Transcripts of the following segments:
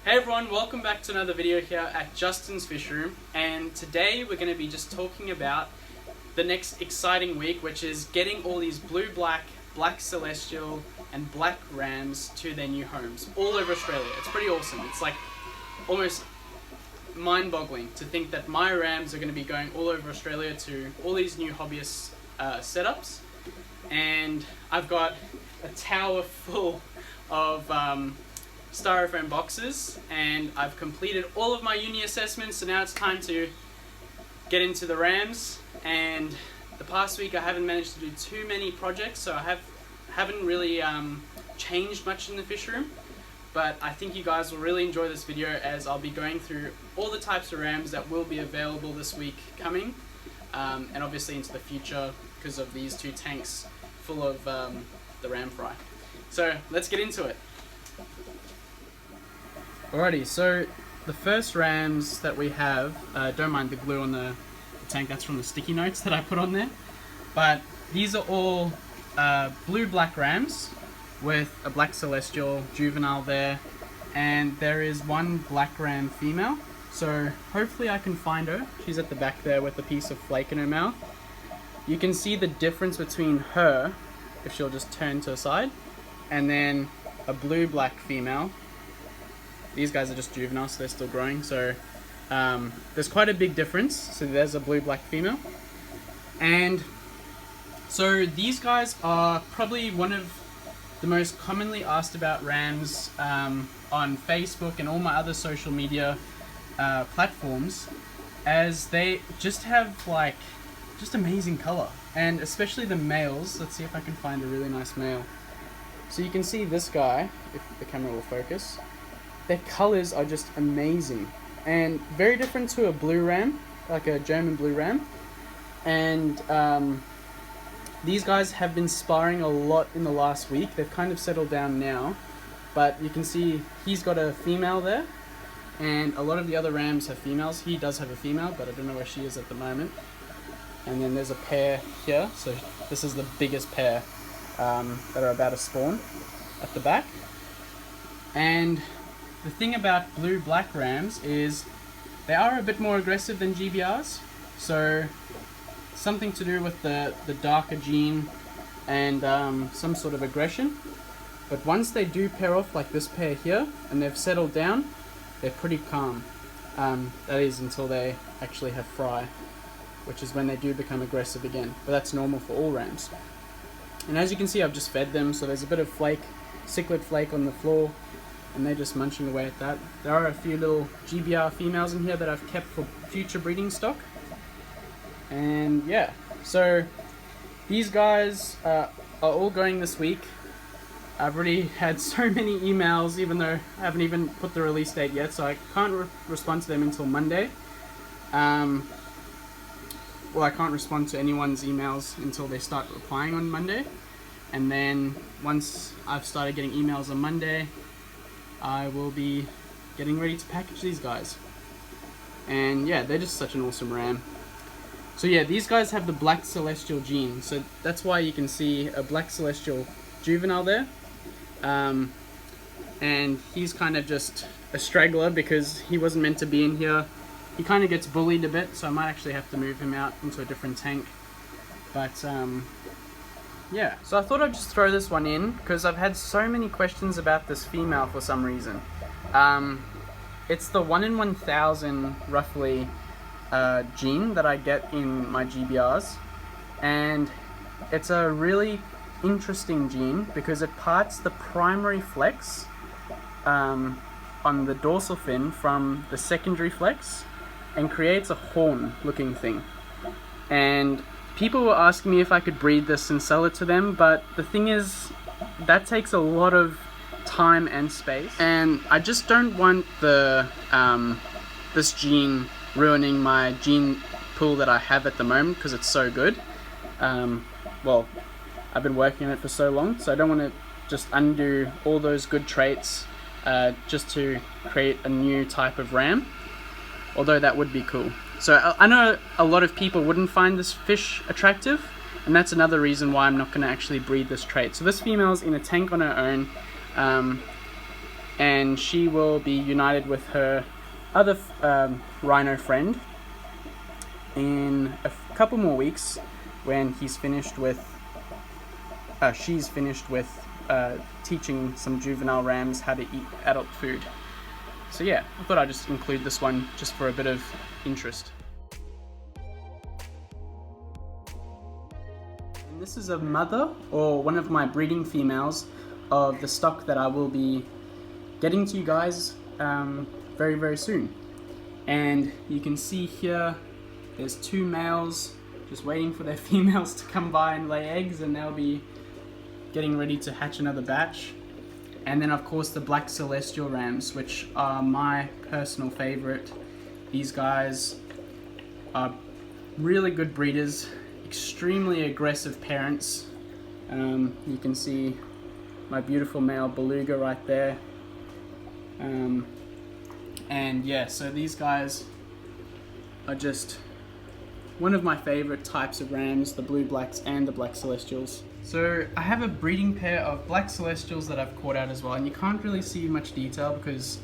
Hey everyone, welcome back to another video here at Justin's Fish Room, and today we're going to be just talking about the next exciting week, which is getting all these blue black, black celestial and black rams to their new homes all over Australia. It's pretty awesome. It's like almost mind-boggling to think that my rams are going to be going all over Australia to all these new hobbyist setups, and I've got a tower full of styrofoam boxes, and I've completed all of my uni assessments, so now it's time to get into the rams. And the past week I haven't managed to do too many projects, so I haven't really changed much in the fish room, but I think you guys will really enjoy this video as I'll be going through all the types of rams that will be available this week coming, and obviously into the future because of these two tanks full of the ram fry. So let's get into it. Alrighty, so the first rams that we have, don't mind the glue on the tank, that's from the sticky notes that I put on there, but these are all blue-black rams with a black celestial juvenile there, and there is one black ram female, so hopefully I can find her. She's at the back there with a piece of flake in her mouth. You can see the difference between her, if she'll just turn to the side, and then a blue-black female. These guys are just juvenile, so they're still growing, so there's quite a big difference. So there's a blue-black female. And so these guys are probably one of the most commonly asked about rams on Facebook and all my other social media platforms, as they just have like just amazing color, and especially the males. Let's see if I can find a really nice male. So you can see this guy, if the camera will focus. Their colors are just amazing and very different to a blue ram, like a German blue ram. And these guys have been sparring a lot in the last week. They've kind of settled down now, but you can see he's got a female there, and a lot of the other rams have females. He does have a female, but I don't know where she is at the moment. And then there's a pair here, so this is the biggest pair that are about to spawn at the back. And the thing about blue-black rams is they are a bit more aggressive than GBRs, so something to do with the darker gene and some sort of aggression. But once they do pair off like this pair here and they've settled down, they're pretty calm. That is until they actually have fry, which is when they do become aggressive again, but that's normal for all rams. And as you can see, I've just fed them, so there's a bit of flake, cichlid flake on the floor, and they're just munching away at that. There are a few little GBR females in here that I've kept for future breeding stock. And yeah, so these guys are all going this week. I've already had so many emails, even though I haven't even put the release date yet, so I can't respond to them until Monday. Well, I can't respond to anyone's emails until they start replying on Monday. And then once I've started getting emails on Monday, I will be getting ready to package these guys. And yeah, they're just such an awesome ram. So yeah, these guys have the black celestial gene, so that's why you can see a black celestial juvenile there. And he's kind of just a straggler because he wasn't meant to be in here. He kind of gets bullied a bit, so I might actually have to move him out into a different tank. But yeah, so I thought I'd just throw this one in because I've had so many questions about this female for some reason. It's the 1 in 1,000 roughly gene that I get in my GBRs, and it's a really interesting gene because it parts the primary flex on the dorsal fin from the secondary flex and creates a horn looking thing. And people were asking me if I could breed this and sell it to them, but the thing is, that takes a lot of time and space, and I just don't want the this gene ruining my gene pool that I have at the moment because it's so good. Well, I've been working on it for so long, so I don't want to just undo all those good traits just to create a new type of ram, although that would be cool. So I know a lot of people wouldn't find this fish attractive, and that's another reason why I'm not going to actually breed this trait. So this female's in a tank on her own. and she will be united with her other rhino friend in a couple more weeks when she's finished with teaching some juvenile rams how to eat adult food. So yeah, I thought I'd just include this one just for a bit of interest. And this is a mother, or one of my breeding females, of the stock that I will be getting to you guys very, very soon. And you can see here, there's 2 males just waiting for their females to come by and lay eggs, and they'll be getting ready to hatch another batch. And then of course the black celestial rams, which are my personal favorite. These guys are really good breeders, extremely aggressive parents. You can see my beautiful male beluga right there. And yeah, so these guys are just one of my favorite types of rams, the blue blacks and the black celestials. So I have a breeding pair of black celestials that I've caught out as well, and you can't really see much detail because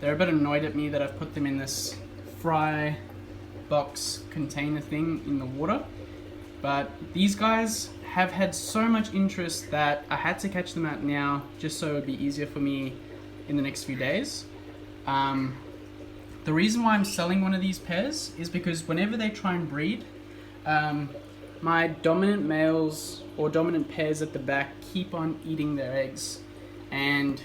they're a bit annoyed at me that I've put them in this fry box container thing in the water. But these guys have had so much interest that I had to catch them out now just so it would be easier for me in the next few days. The reason why I'm selling one of these pairs is because whenever they try and breed, my dominant males or dominant pairs at the back keep on eating their eggs, and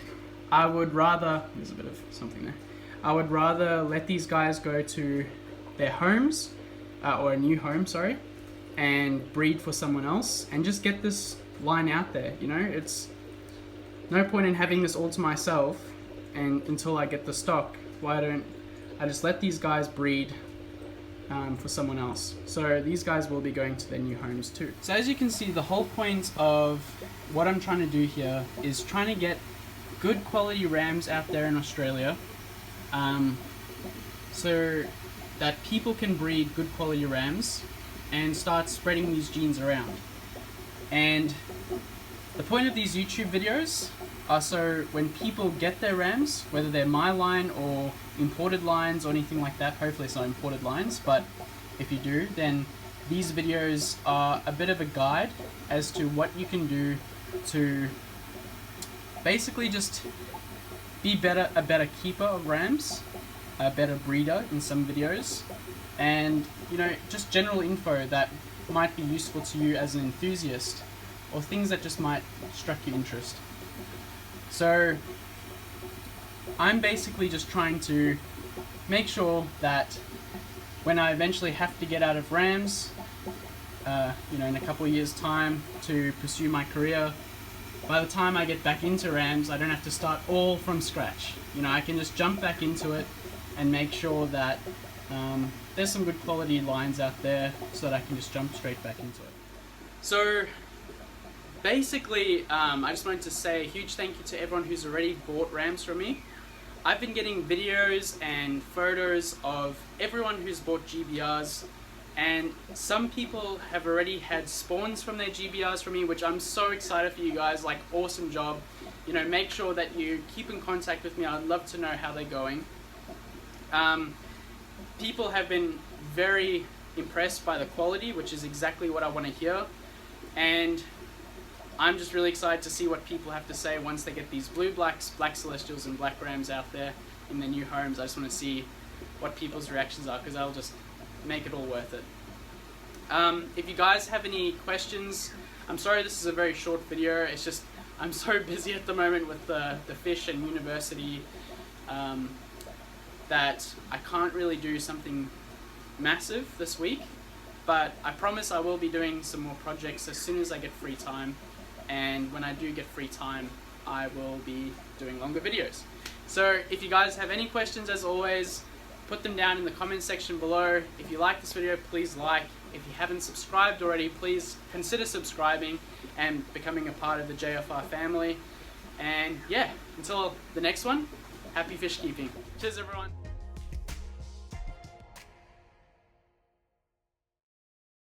I would rather, there's a bit of something there, I would rather let these guys go to their homes, or a new home, sorry, and breed for someone else and just get this line out there. You know, it's no point in having this all to myself and until I get the stock. Why don't I just let these guys breed for someone else? So these guys will be going to their new homes too. So as you can see, the whole point of what I'm trying to do here is trying to get good quality rams out there in Australia, so that people can breed good quality rams and start spreading these genes around. And the point of these YouTube videos are so when people get their rams, whether they're my line or imported lines or anything like that, hopefully it's not imported lines, but if you do, then these videos are a bit of a guide as to what you can do to basically just be a better keeper of rams, a better breeder in some videos, and you know, just general info that might be useful to you as an enthusiast, or things that just might strike your interest. So I'm basically just trying to make sure that when I eventually have to get out of rams, you know, in a couple of years' time to pursue my career, by the time I get back into rams, I don't have to start all from scratch. You know, I can just jump back into it and make sure that there's some good quality lines out there so that I can just jump straight back into it. So basically, I just wanted to say a huge thank you to everyone who's already bought rams from me. I've been getting videos and photos of everyone who's bought GBRs, and some people have already had spawns from their GBRs from me, which I'm so excited for you guys. Like, awesome job. You know, make sure that you keep in contact with me. I'd love to know how they're going. People have been very impressed by the quality, which is exactly what I want to hear. And I'm just really excited to see what people have to say once they get these blue blacks, black celestials and black rams out there in their new homes. I just want to see what people's reactions are, because that'll just make it all worth it. If you guys have any questions, I'm sorry this is a very short video. It's just I'm so busy at the moment with the fish and university that I can't really do something massive this week, but I promise I will be doing some more projects as soon as I get free time. And when I do get free time, I will be doing longer videos. So if you guys have any questions, as always, put them down in the comment section below. If you like this video, please like. If you haven't subscribed already, please consider subscribing and becoming a part of the JFR family. And yeah, until the next one, happy fish keeping. Cheers everyone.